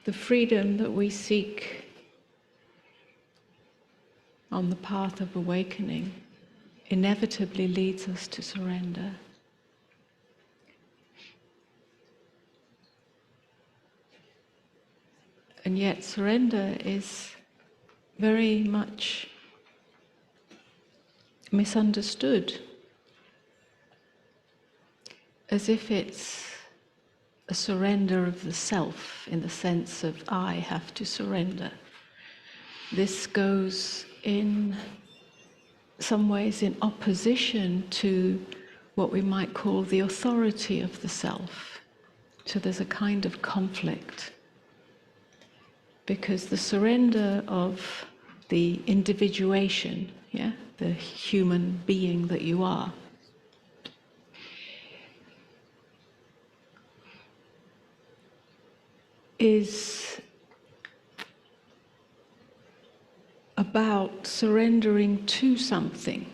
The freedom that we seek on the path of awakening inevitably leads us to surrender. And yet surrender is very much misunderstood, as if it's a surrender of the self, in the sense of I have to surrender. This goes in some ways in opposition to what we might call the authority of the self. So there's a kind of conflict, because the surrender of the individuation, the human being that you are, is about surrendering to something,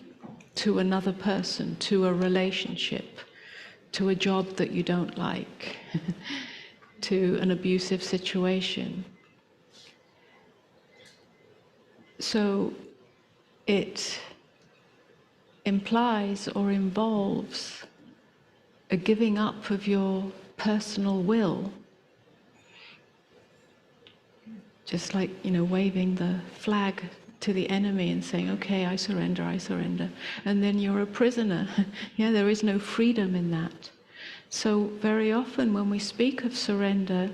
to another person, to a relationship, to a job that you don't like, to an abusive situation. So it implies or involves a giving up of your personal will. Just like, waving the flag to the enemy and saying, okay, I surrender, I surrender. And then you're a prisoner. There is no freedom in that. So very often when we speak of surrender,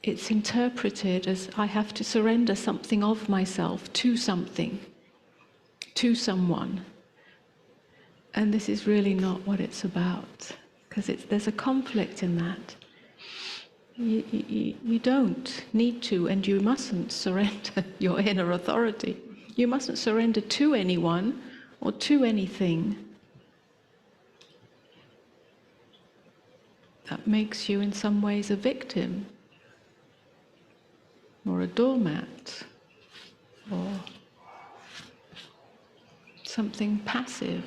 it's interpreted as I have to surrender something of myself to something, to someone. And this is really not what it's about, because there's a conflict in that. You don't need to, and you mustn't surrender your inner authority. You mustn't surrender to anyone or to anything. That makes you in some ways a victim, or a doormat, or something passive.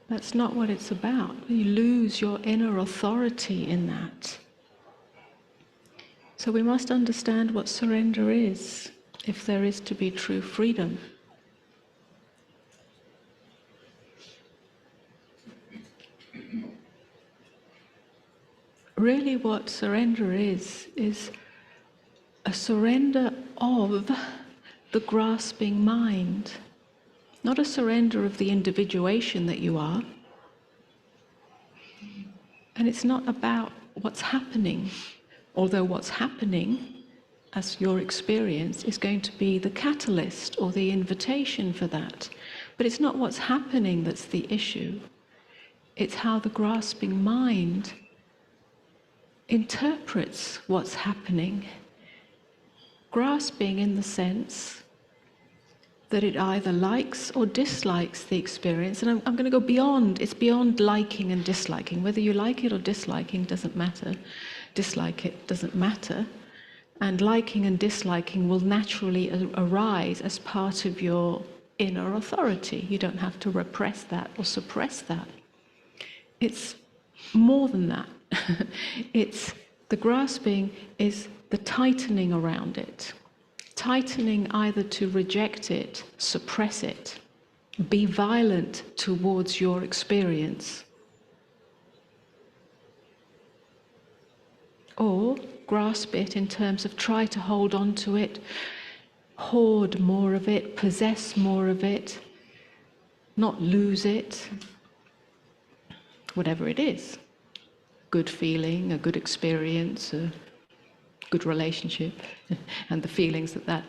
That's not what it's about. You lose your inner authority in that. So we must understand what surrender is, if there is to be true freedom. Really what surrender is a surrender of the grasping mind, not a surrender of the individuation that you are. And it's not about what's happening, although what's happening, as your experience, is going to be the catalyst or the invitation for that. But it's not what's happening that's the issue. It's how the grasping mind interprets what's happening. Grasping in the sense that it either likes or dislikes the experience. And I'm going to go beyond, it's beyond liking and disliking. Whether you like it or disliking doesn't matter. Dislike it doesn't matter. And liking and disliking will naturally arise as part of your inner authority. You don't have to repress that or suppress that. It's more than that. It's the grasping is the tightening around it. Tightening either to reject it, suppress it, be violent towards your experience, or grasp it in terms of try to hold on to it, hoard more of it, possess more of it, not lose it, whatever it is. Good feeling, a good experience, a good relationship, and the feelings that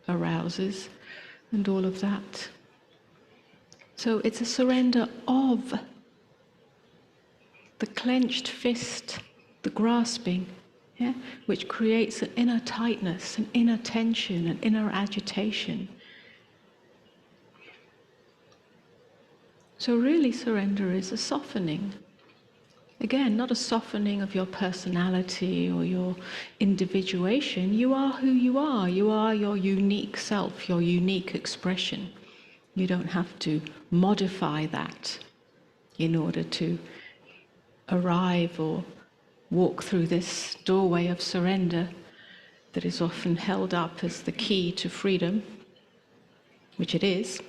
arouses, and all of that. So it's a surrender of the clenched fist, the grasping, which creates an inner tightness, an inner tension, an inner agitation. So really surrender is a softening. Again, not a softening of your personality or your individuation. You are who you are. You are your unique self, your unique expression. You don't have to modify that in order to arrive or walk through this doorway of surrender that is often held up as the key to freedom, which it is,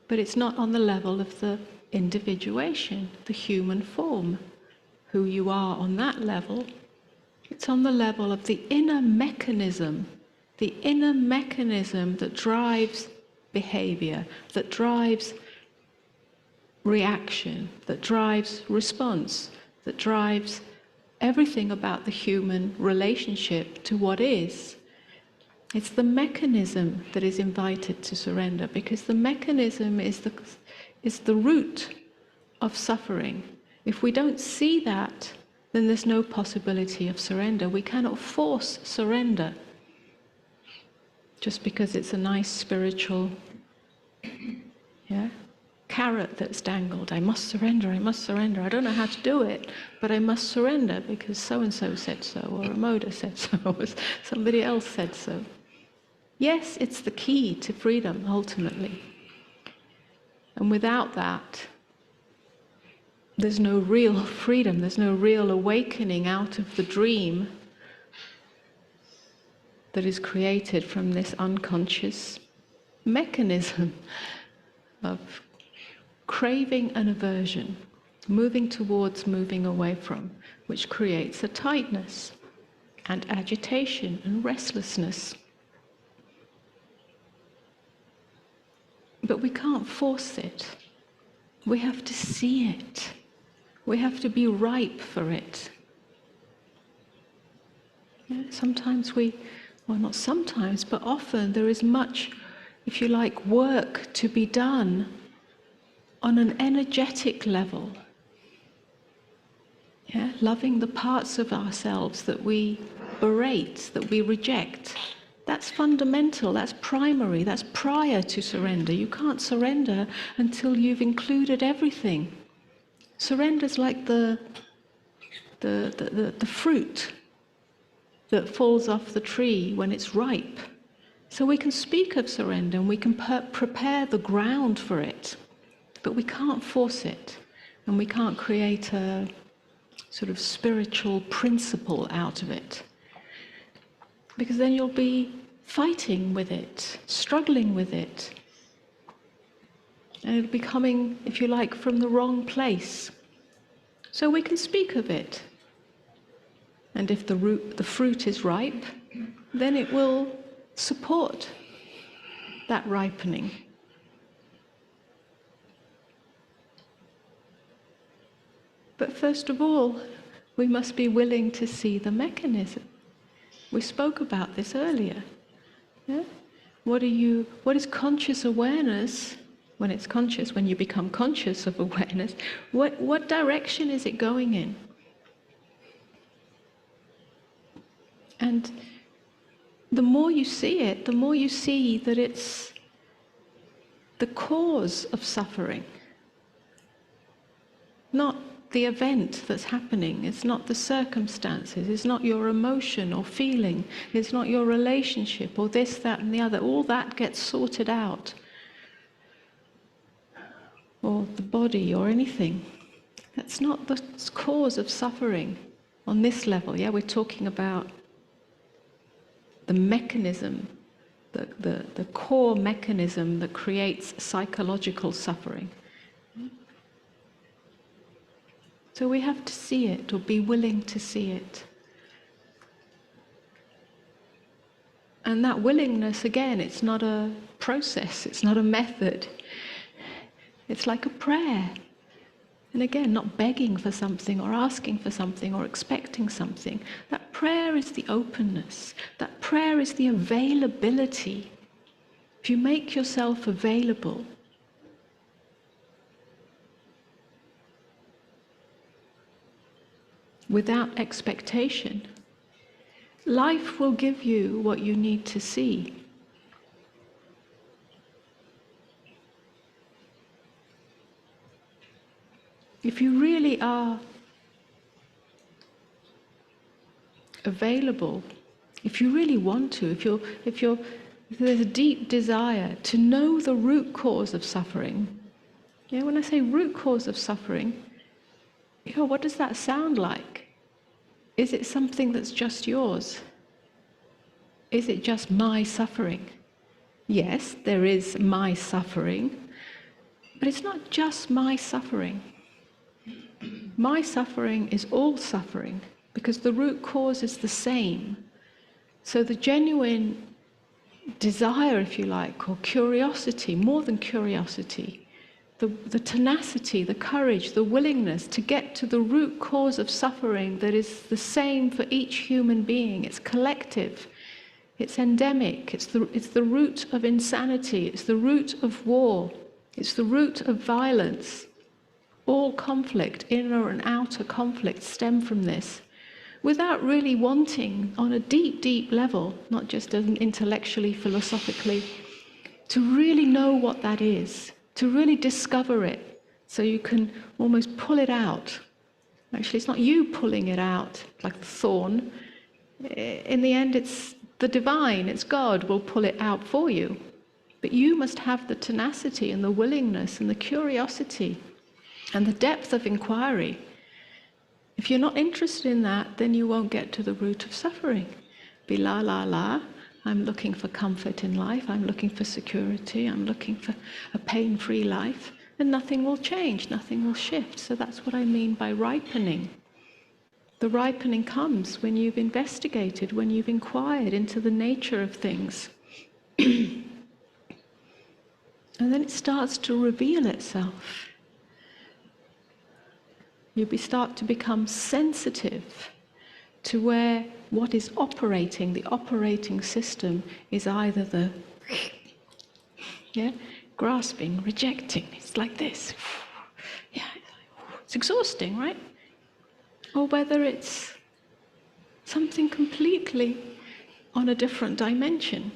but it's not on the level of the individuation, the human form, who you are on that level. It's on the level of the inner mechanism that drives behavior, that drives reaction, that drives response, that drives everything about the human relationship to what is. It's the mechanism that is invited to surrender, because the mechanism is the root of suffering. If we don't see that, then there's no possibility of surrender. We cannot force surrender just because it's a nice spiritual carrot that's dangled. I must surrender, I must surrender. I don't know how to do it, but I must surrender because so-and-so said so, or Amoda said so, or somebody else said so. Yes, it's the key to freedom, ultimately. And without that, there's no real freedom, there's no real awakening out of the dream that is created from this unconscious mechanism of craving and aversion, moving towards, moving away from, which creates a tightness and agitation and restlessness. But we can't force it. We have to see it. We have to be ripe for it. Sometimes well, not sometimes, but often there is much, if you like, work to be done on an energetic level. Loving the parts of ourselves that we berate, that we reject. That's fundamental, that's primary, that's prior to surrender. You can't surrender until you've included everything. Surrender's like the fruit that falls off the tree when it's ripe. So we can speak of surrender and we can prepare the ground for it, but we can't force it, and we can't create a sort of spiritual principle out of it. Because then you'll be fighting with it, struggling with it, and it'll be coming, if you like, from the wrong place. So we can speak of it. And if the fruit is ripe, then it will support that ripening. But first of all, we must be willing to see the mechanism. We spoke about this earlier. What is conscious awareness? When it's conscious, when you become conscious of awareness, what direction is it going in? And the more you see it, the more you see that it's the cause of suffering, not the event that's happening. It's not the circumstances, it's not your emotion or feeling, it's not your relationship or this, that and the other. All that gets sorted out. Or the body or anything. That's not the cause of suffering on this level. We're talking about the mechanism, the core mechanism that creates psychological suffering. So we have to see it, or be willing to see it. And that willingness, again, it's not a process, it's not a method. It's like a prayer. And again, not begging for something or asking for something or expecting something. That prayer is the openness. That prayer is the availability. If you make yourself available, without expectation, life will give you what you need to see. If you really are available, if you really want to, if there's a deep desire to know the root cause of suffering. When I say root cause of suffering, what does that sound like? Is it something that's just yours? Is it just my suffering? Yes, there is my suffering, but it's not just my suffering. My suffering is all suffering, because the root cause is the same. So the genuine desire, if you like, or curiosity, more than curiosity, the tenacity, the courage, the willingness to get to the root cause of suffering that is the same for each human being. It's collective, it's endemic, it's the root of insanity, it's the root of war, it's the root of violence. All conflict, inner and outer conflict, stem from this. Without really wanting, on a deep, deep level, not just intellectually, philosophically, to really know what that is, to really discover it, so you can almost pull it out. Actually, it's not you pulling it out, like the thorn. In the end, it's the divine, it's God will pull it out for you. But you must have the tenacity and the willingness and the curiosity and the depth of inquiry. If you're not interested in that, then you won't get to the root of suffering. Be la la la, I'm looking for comfort in life, I'm looking for security, I'm looking for a pain-free life, and nothing will change, nothing will shift. So that's what I mean by ripening. The ripening comes when you've investigated, when you've inquired into the nature of things. And then it starts to reveal itself. You start to become sensitive to where what is operating, the operating system, is either the grasping, rejecting, it's like this. It's exhausting, right? Or whether it's something completely on a different dimension.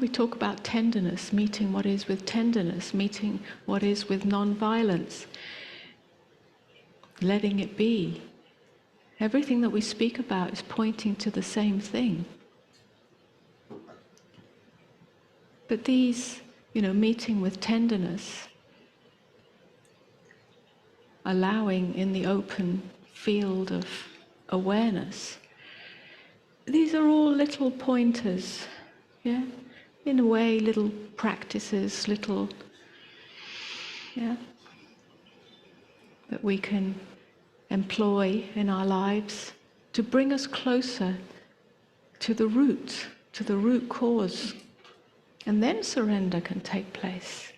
We talk about tenderness, meeting what is with tenderness, meeting what is with non-violence, letting it be. Everything that we speak about is pointing to the same thing. But these, meeting with tenderness, allowing in the open field of awareness, these are all little pointers, in a way, little practices, that we can employ in our lives to bring us closer to the root cause. And then surrender can take place.